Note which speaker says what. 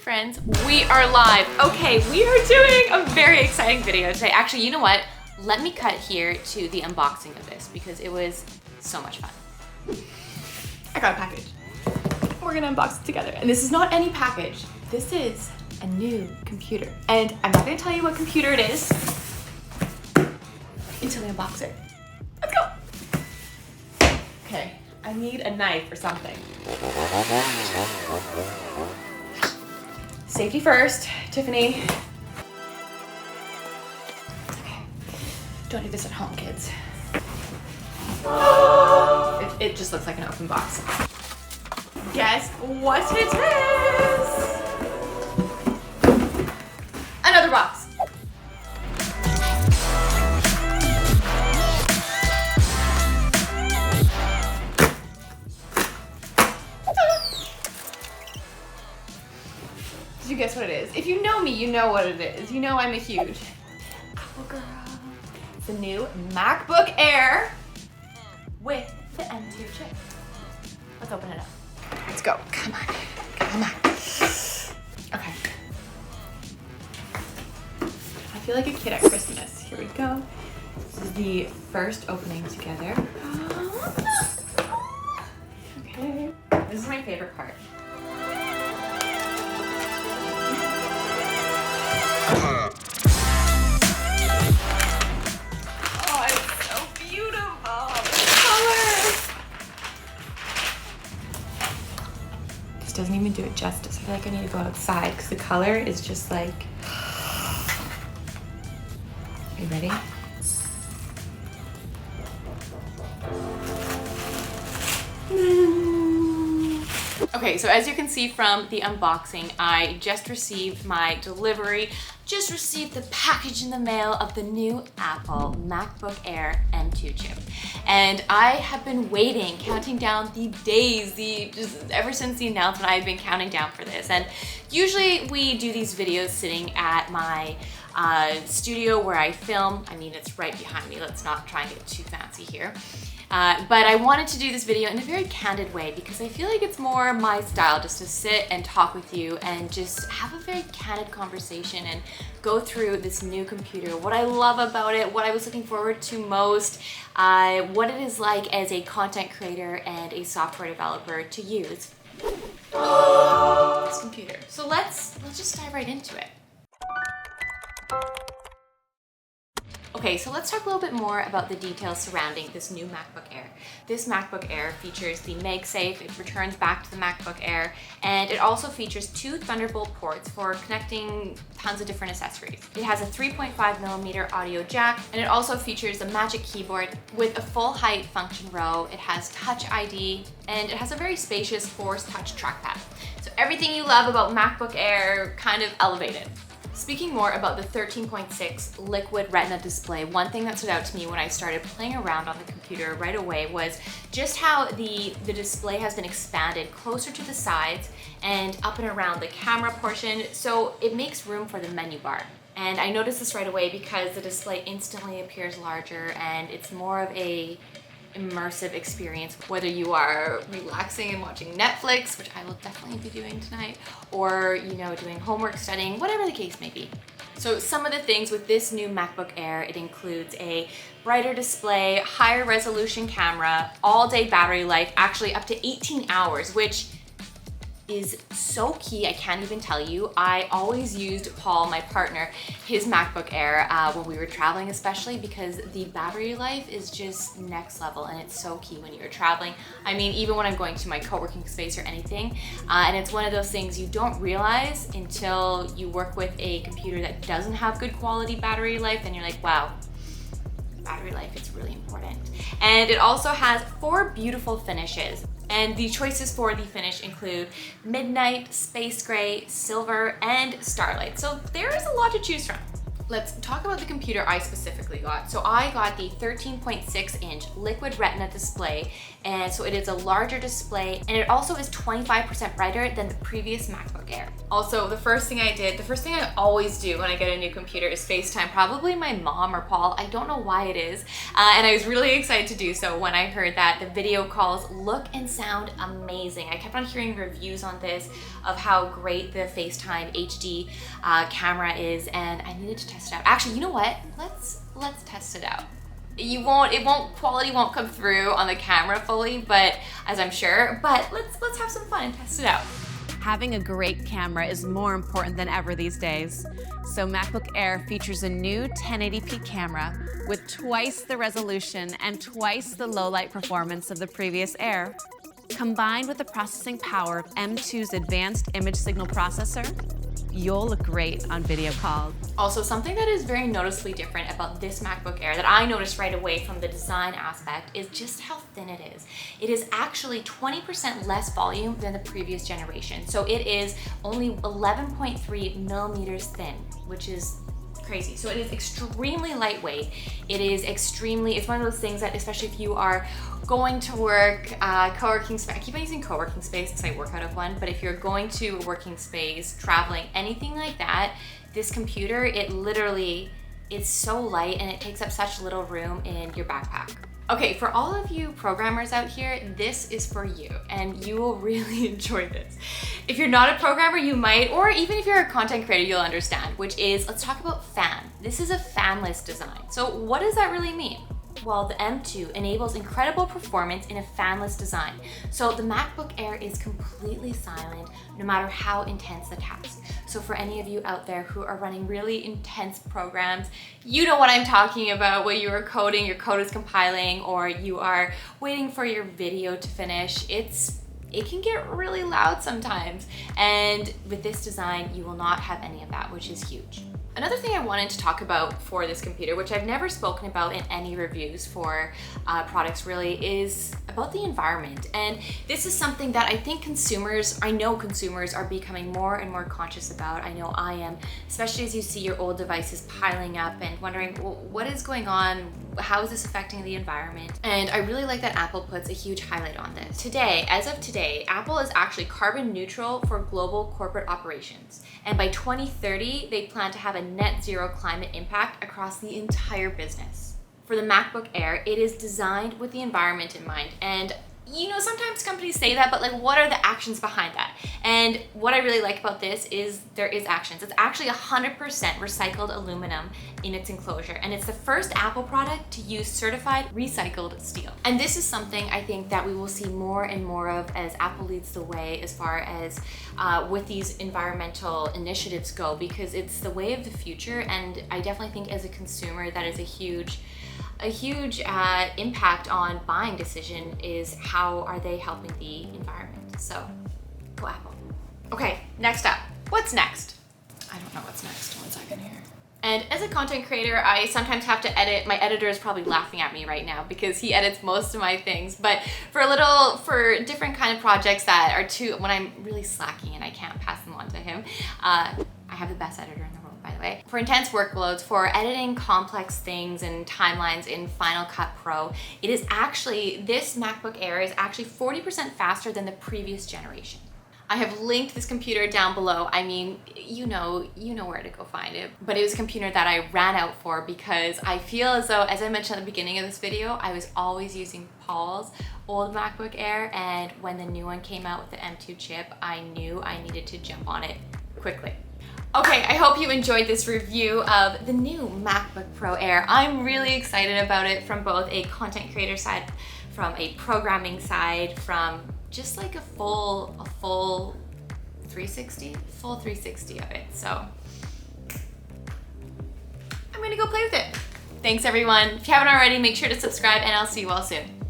Speaker 1: friends, we are live. Okay, we are doing a very exciting video today. Actually, you know what? Let me cut here to the unboxing of this because it was so much fun. I got a package. We're gonna unbox it together. And this is not any package. This is a new computer. And I'm not gonna tell you what computer it is until we unbox it. Let's go. Okay, I need a knife or something. Safety first, Tiffany. Okay, don't do this at home, kids. It just looks like an open box. Guess what it is? Another box. Did you guess what it is? If you know me, you know what it is. You know I'm a huge Apple girl. It's the new MacBook Air with the M2 chip. Let's open it up. Let's go. Come on. Come on. Okay. I feel like a kid at Christmas. Here we go. This is the first opening together. Okay. This is my favorite part. Oh, it's so beautiful. The colors. This doesn't even do it justice. I feel like I need to go outside because the color is just like. Are you ready? Okay, so as you can see from the unboxing, I just received my delivery, just received the package in the mail of the new Apple MacBook Air M2 chip. And I have been waiting, counting down the days, just ever since the announcement, I've been counting down for this. And usually we do these videos sitting at my studio where I film. I mean, it's right behind me. Let's not try and get too fancy here. But I wanted to do this video in a very candid way because I feel like it's more my style just to sit and talk with you and just have a very candid conversation and go through this new computer, what I love about it, what I was looking forward to most, what it is like as a content creator and a software developer to use this computer. So let's just dive right into it. Okay, so let's talk a little bit more about the details surrounding this new MacBook Air. This MacBook Air features the MagSafe, it returns back to the MacBook Air, and it also features 2 Thunderbolt ports for connecting tons of different accessories. It has a 3.5mm audio jack, and it also features a Magic Keyboard with a full height function row. It has Touch ID, and it has a very spacious Force Touch trackpad. So everything you love about MacBook Air kind of elevated. Speaking more about the 13.6 liquid retina display, one thing that stood out to me when I started playing around on the computer right away was just how the display has been expanded closer to the sides and up and around the camera portion, so it makes room for the menu bar. And I noticed this right away because the display instantly appears larger and it's more of a immersive experience, whether you are relaxing and watching Netflix, which I will definitely be doing tonight, or doing homework, studying, whatever the case may be. So some of the things with this new MacBook Air, it includes a brighter display, higher resolution camera, all-day battery life, actually up to 18 hours, which is so key, I can't even tell you. I always used Paul, my partner, his MacBook Air when we were traveling, especially because the battery life is just next level and it's so key when you're traveling. I mean, even when I'm going to my co-working space or anything, and it's one of those things you don't realize until you work with a computer that doesn't have good quality battery life, and you're like, wow, battery life is really important. And it also has 4 beautiful finishes. And the choices for the finish include Midnight, Space Gray, Silver, and Starlight. So there is a lot to choose from. Let's talk about the computer I specifically got. So I got the 13.6-inch liquid retina display, and so it is a larger display, and it also is 25% brighter than the previous MacBook Air. Also, the first thing I always do when I get a new computer is FaceTime probably my mom or Paul. I don't know why it is, and I was really excited to do so when I heard that the video calls look and sound amazing. I kept on hearing reviews on this of how great the FaceTime HD camera is, and I needed to test it out. Actually, you know what? Let's test it out. Quality won't come through on the camera fully, but as I'm sure, but let's have some fun and test it out.
Speaker 2: Having a great camera is more important than ever these days. So MacBook Air features a new 1080p camera with twice the resolution and twice the low light performance of the previous Air. Combined with the processing power of M2's advanced image signal processor, you'll look great on video calls.
Speaker 1: Also, something that is very noticeably different about this MacBook Air that I noticed right away from the design aspect is just how thin it is. It is actually 20% less volume than the previous generation. So it is only 11.3 millimeters thin, which is crazy. So it is extremely lightweight. It's one of those things that, especially if you are going to work, co-working space, I keep on using co-working space because I work out of one, but if you're going to a working space, traveling, anything like that, this computer, it literally is so light and it takes up such little room in your backpack. Okay, for all of you programmers out here, this is for you, and you will really enjoy this. If you're not a programmer, you might, or even if you're a content creator, you'll understand, which is, let's talk about fan. This is a fanless design. So what does that really mean? Well, the M2 enables incredible performance in a fanless design. So the MacBook Air is completely silent, no matter how intense the task. So for any of you out there who are running really intense programs, you know what I'm talking about, when you are coding, your code is compiling, or you are waiting for your video to finish, it can get really loud sometimes. And with this design, you will not have any of that, which is huge. Another thing I wanted to talk about for this computer, which I've never spoken about in any reviews for products really, is about the environment. And this is something that I know consumers are becoming more and more conscious about. I know I am, especially as you see your old devices piling up and wondering, well, what is going on? How is this affecting the environment? And I really like that Apple puts a huge highlight on this. As of today, Apple is actually carbon neutral for global corporate operations. And by 2030, they plan to have a net zero climate impact across the entire business. For the MacBook Air, it is designed with the environment in mind. And you know, sometimes companies say that, but like, what are the actions behind that? And what I really like about this is there is actions. It's actually 100% recycled aluminum in its enclosure. And it's the first Apple product to use certified recycled steel. And this is something I think that we will see more and more of as Apple leads the way as far as with these environmental initiatives go, because it's the way of the future. And I definitely think as a consumer, that is a huge impact on buying decision is how are they helping the environment. So go Apple. Okay, next up, what's next? I don't know what's next. One second here. And as a content creator, I sometimes have to edit. My editor is probably laughing at me right now because he edits most of my things. But for different kind of projects that are when I'm really slacking and I can't pass them on to him, I have the best editor in the world, by the way. For intense workloads, for editing complex things and timelines in Final Cut Pro, this MacBook Air is actually 40% faster than the previous generation. I have linked this computer down below. I mean, you know where to go find it. But it was a computer that I ran out for because I feel as though, as I mentioned at the beginning of this video, I was always using Paul's old MacBook Air, and when the new one came out with the M2 chip, I knew I needed to jump on it quickly. Okay, I hope you enjoyed this review of the new MacBook Pro Air. I'm really excited about it from both a content creator side, from a programming side, from just like a full 360 of it. So I'm gonna go play with it. Thanks everyone. If you haven't already, make sure to subscribe and I'll see you all soon.